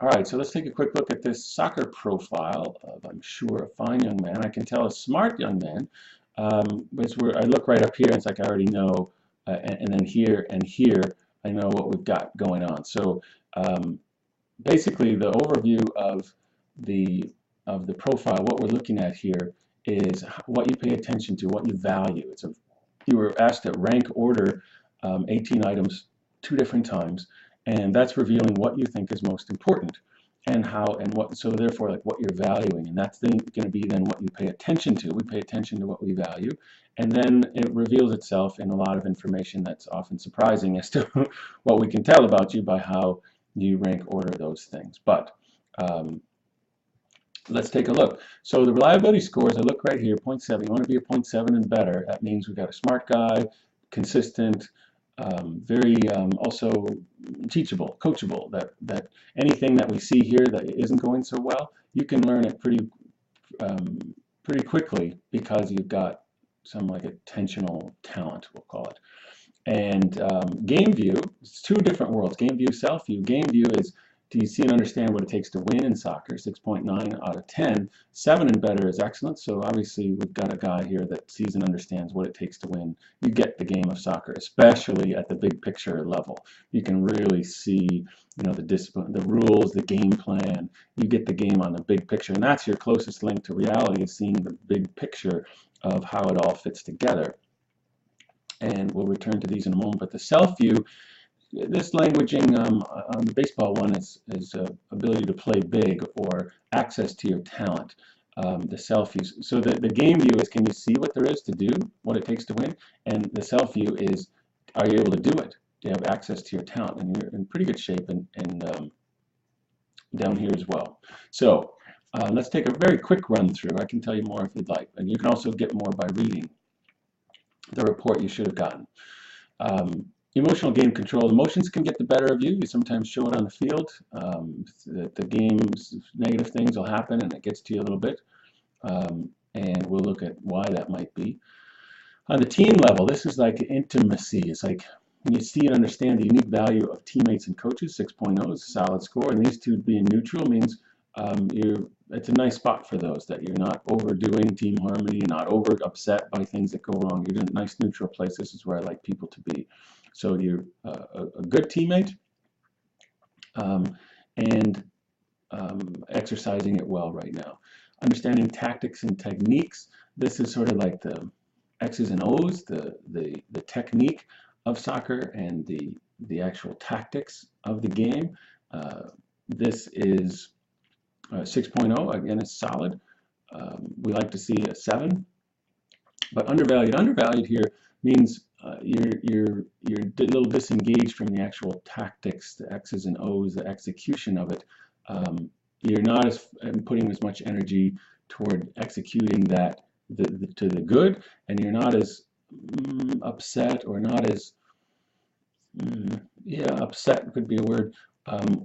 All right, so let's take a quick look at this soccer profile of, I'm sure, a fine young man. I can tell a smart young man, which I look right up here, and it's like I already know, and then here and here, I know what we've got going on. So basically, the overview of the profile, what we're looking at here is what you pay attention to, what you value. You were asked to rank order 18 items 2 different times, and that's revealing what you think is most important and how and what. So therefore, like what you're valuing, and that's then going to be then what you pay attention to. We pay attention to what we value, and then it reveals itself in a lot of information that's often surprising as to what we can tell about you by how you rank order those things. But let's take a look. So the reliability scores, I look right here, 0.7. You want to be a 0.7 and better. That means we've got a smart guy, consistent, very also teachable, coachable. That anything that we see here that isn't going so well, you can learn it pretty quickly because you've got some like attentional talent, we'll call it. And game view, it's 2 different worlds. Game view, self view. Game view is, do you see and understand what it takes to win in soccer? 6.9 out of 10. 7 and better is excellent. So obviously we've got a guy here that sees and understands what it takes to win. You get the game of soccer, especially at the big picture level. You can really see, the discipline, the rules, the game plan. You get the game on the big picture, and that's your closest link to reality, is seeing the big picture of how it all fits together. And we'll return to these in a moment. But the self view, this languaging on the baseball one is ability to play big or access to your talent. The self view. So the game view is, can you see what there is to do, what it takes to win? And the self view is, are you able to do it? Do you have access to your talent? And you're in pretty good shape and down here as well. So let's take a very quick run through. I can tell you more if you'd like. And you can also get more by reading the report you should have gotten. Emotional game control. Emotions can get the better of you. You sometimes show it on the field. The game's negative things will happen, and it gets to you a little bit. And we'll look at why that might be. On the team level, this is like intimacy. It's like when you see and understand the unique value of teammates and coaches. 6.0 is a solid score, and these two being neutral means it's a nice spot for those, that you're not overdoing team harmony, you're not over upset by things that go wrong. You're in a nice neutral place. This is where I like people to be. So you're a good teammate and exercising it well right now. Understanding tactics and techniques. This is sort of like the X's and O's, the technique of soccer and the actual tactics of the game. This is 6.0, again, is solid. We like to see a 7, but undervalued. Undervalued here means you're a little disengaged from the actual tactics, the X's and O's, the execution of it. You're not putting as much energy toward executing that to the good, and you're not as upset, or not as upset could be a word,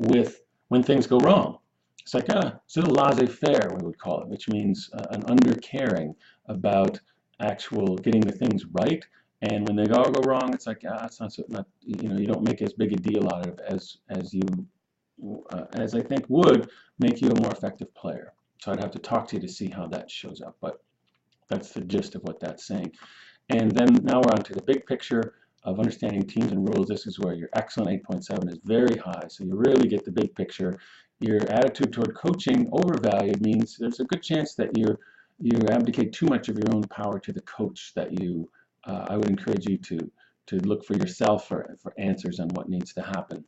with when things go wrong. It's like sort of laissez-faire, we would call it, which means an undercaring about actual getting the things right. And when they all go wrong, it's like it's not you don't make as big a deal out of it as I think would make you a more effective player. So I'd have to talk to you to see how that shows up, but that's the gist of what that's saying. And then now we're on to the big picture of understanding teams and rules. This is where your excellent 8.7 is very high, so you really get the big picture. Your attitude toward coaching, overvalued, means there's a good chance that you abdicate too much of your own power to the coach. That I would encourage you to look for yourself for answers on what needs to happen.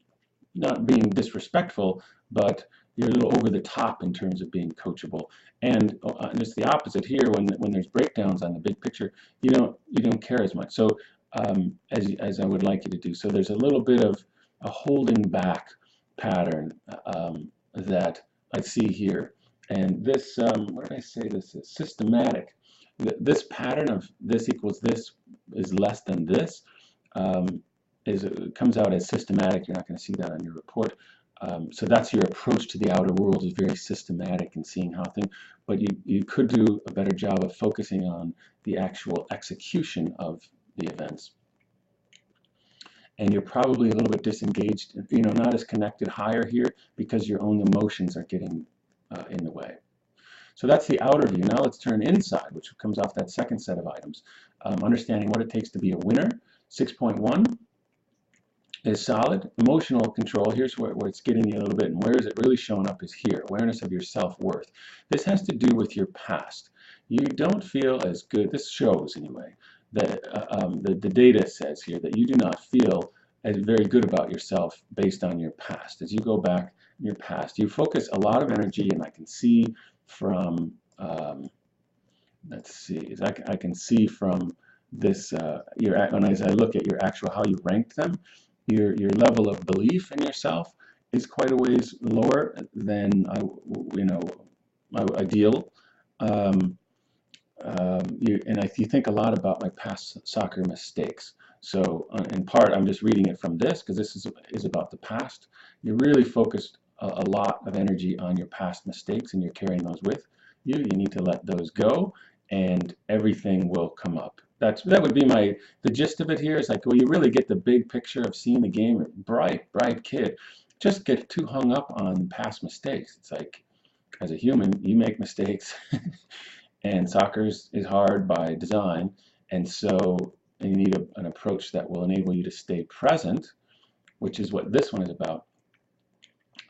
Not being disrespectful, but you're a little over the top in terms of being coachable. And just the opposite here, when there's breakdowns on the big picture, you don't care as much. So as I would like you to do. So there's a little bit of a holding back pattern that I see here. And this, what did I say this is? Systematic. This pattern of this equals this is less than this comes out as systematic. You're not going to see that on your report. So that's your approach to the outer world, is very systematic in seeing how things, but you could do a better job of focusing on the actual execution of the events. and you're probably a little bit disengaged, not as connected higher here because your own emotions are getting in the way. So that's the outer view. Now let's turn inside, which comes off that second set of items. Understanding what it takes to be a winner. 6.1 is solid. Emotional control, here's where it's getting you a little bit, and where is it really showing up is here. Awareness of your self-worth. This has to do with your past. You don't feel as good, this shows anyway, that the data says here that you do not feel as very good about yourself based on your past. As you go back in your past, you focus a lot of energy, and I can see from, let's see, I can see from this, as I look at your actual, how you ranked them, your level of belief in yourself is quite a ways lower than ideal. You think a lot about my past soccer mistakes. So in part, I'm just reading it from this because this is about the past. You're really focused a lot of energy on your past mistakes, and you're carrying those with you. You need to let those go, and everything will come up. That would be the gist of it here. Is like, well, you really get the big picture of seeing the game. Bright kid. Just get too hung up on past mistakes. It's like, as a human, you make mistakes. And soccer is hard by design, and so you need an approach that will enable you to stay present, which is what this one is about.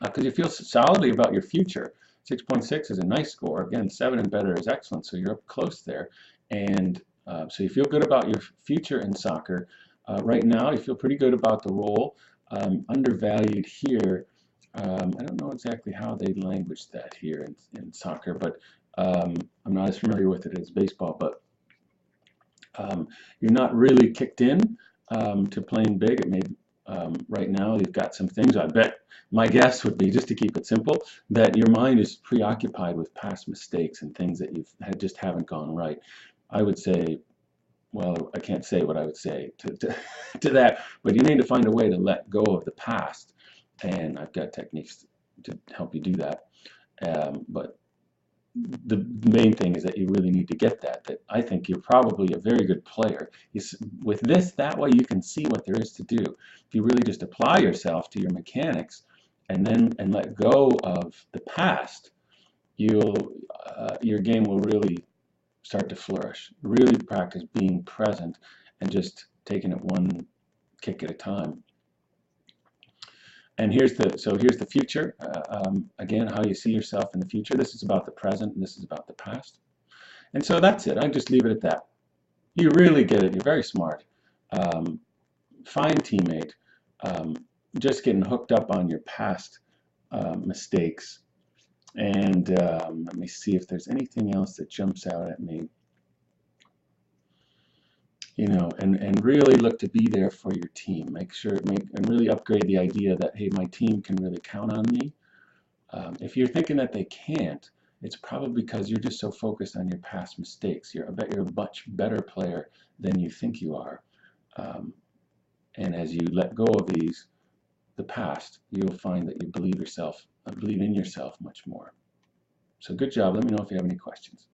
Because you feel solidly about your future. 6.6 is a nice score. Again, 7 and better is excellent, so you're up close there. And so you feel good about your future in soccer. Right now, you feel pretty good about the role. Undervalued here. I don't know exactly how they language that here in soccer, but I'm not as familiar with it as baseball, but you're not really kicked in to playing big. It may right now you've got some things. I bet my guess would be, just to keep it simple, that your mind is preoccupied with past mistakes and things that just haven't gone right. I would say, well, I can't say what I would say to that, but you need to find a way to let go of the past, and I've got techniques to help you do that. But the main thing is that you really need to get that I think you're probably a very good player. With that way you can see what there is to do. If you really just apply yourself to your mechanics and let go of the past, your game will really start to flourish. Really practice being present and just taking it one kick at a time. And here's the future. Again, how you see yourself in the future. This is about the present, and this is about the past. And so that's it. I just leave it at that. You really get it. You're very smart. Fine teammate. Just getting hooked up on your past mistakes. And let me see if there's anything else that jumps out at me. And really look to be there for your team. And really upgrade the idea that, hey, my team can really count on me. If you're thinking that they can't, it's probably because you're just so focused on your past mistakes. I bet you're a much better player than you think you are. And as you let go of the past, you'll find that you believe in yourself much more. So good job. Let me know if you have any questions.